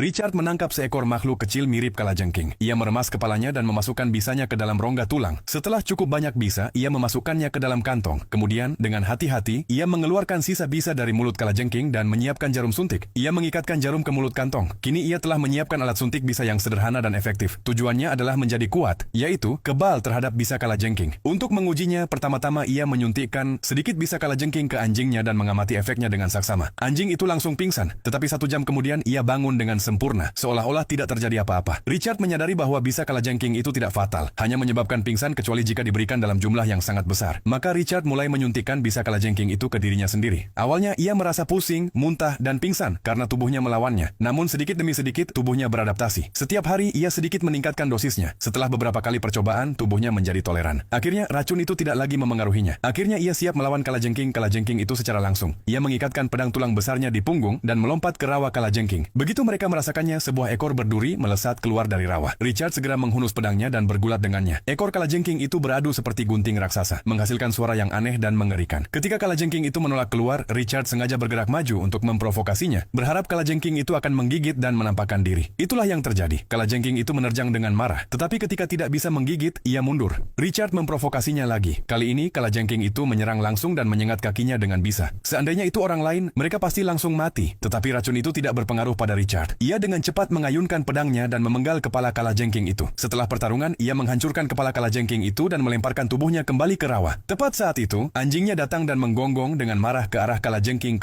Richard menangkap seekor makhluk kecil mirip kalajengking. Ia meremas kepalanya dan memasukkan bisanya ke dalam rongga tulang. Setelah cukup banyak bisa, ia memasukkannya ke dalam kantong. Kemudian, dengan hati-hati, ia mengeluarkan sisa bisa dari mulut kalajengking dan menyiapkan jarum suntik. Ia mengikatkan jarum ke mulut kantong. Kini ia telah menyiapkan alat suntik bisa yang sederhana dan efektif. Tujuannya adalah menjadi kuat, yaitu kebal terhadap bisa kalajengking. Untuk mengujinya, pertama-tama ia menyuntikkan sedikit bisa kalajengking ke anjingnya dan mengamati efeknya dengan saksama. Anjing itu langsung pingsan, tetapi 1 jam kemudian ia bangun dengan sempurna, seolah-olah tidak terjadi apa-apa. Richard menyadari bahwa bisa kalajengking itu tidak fatal, hanya menyebabkan pingsan kecuali jika diberikan dalam jumlah yang sangat besar. Maka Richard mulai menyuntikkan bisa kalajengking itu ke dirinya sendiri. Awalnya ia merasa pusing, muntah, dan pingsan karena tubuhnya melawannya. Namun sedikit demi sedikit tubuhnya beradaptasi. Setiap hari ia sedikit meningkatkan dosisnya. Setelah beberapa kali percobaan, tubuhnya menjadi toleran. Akhirnya racun itu tidak lagi memengaruhinya. Akhirnya ia siap melawan kalajengking itu secara langsung. Ia mengikatkan pedang tulang besarnya di punggung dan melompat ke rawa kalajengking. Begitu mereka merasakannya, sebuah ekor berduri melesat keluar dari rawa. Richard segera menghunus pedangnya dan bergulat dengannya. Ekor kalajengking itu beradu seperti gunting raksasa, menghasilkan suara yang aneh dan mengerikan. Ketika kalajengking itu menolak keluar, Richard sengaja bergerak maju untuk memprovokasinya, berharap kalajengking itu akan menggigit dan menampakkan diri. Itulah yang terjadi. Kalajengking itu menerjang dengan marah, tetapi ketika tidak bisa menggigit, ia mundur. Richard memprovokasinya lagi. Kali ini kalajengking itu menyerang langsung dan menyengat kakinya dengan bisa. Seandainya itu orang lain, mereka pasti langsung mati. Tetapi racun itu tidak berpengaruh pada Richard. Ia dengan cepat mengayunkan pedangnya dan memenggal kepala kalajengking itu. Setelah pertarungan, ia menghancurkan kepala kalajengking itu dan melemparkan tubuhnya kembali ke rawa. Tepat saat itu, anjingnya datang dan menggonggong dengan marah ke arah kalajengking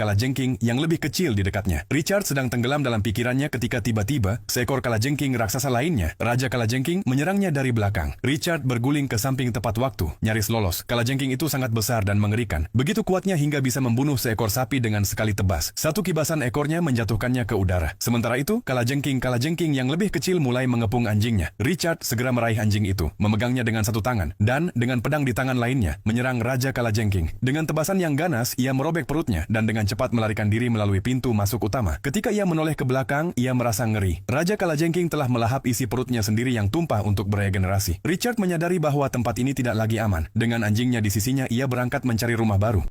yang lebih kecil di dekatnya. Richard sedang tenggelam dalam pikirannya ketika tiba-tiba, seekor kalajengking raksasa lainnya, Raja Kalajengking, menyerangnya dari belakang. Richard berguling ke samping tepat waktu, nyaris lolos. Kalajengking itu sangat besar dan mengerikan. Begitu kuatnya hingga bisa membunuh seekor sapi dengan sekali tebas. Satu kibasan ekornya menjatuhkannya ke udara. Sementara itu, kalajengking yang lebih kecil mulai mengepung anjingnya. Richard segera meraih anjing itu, memegangnya dengan satu tangan, dan dengan pedang di tangan lainnya, menyerang Raja Kalajengking. Dengan tebasan yang ganas, ia merobek perutnya, dan dengan cepat melarikan diri melalui pintu masuk utama. Ketika ia menoleh ke belakang, ia merasa ngeri. Raja Kalajengking telah melahap isi perutnya sendiri yang tumpah untuk beregenerasi. Richard menyadari bahwa tempat ini tidak lagi aman. Dengan anjingnya di sisinya, ia berangkat mencari rumah baru.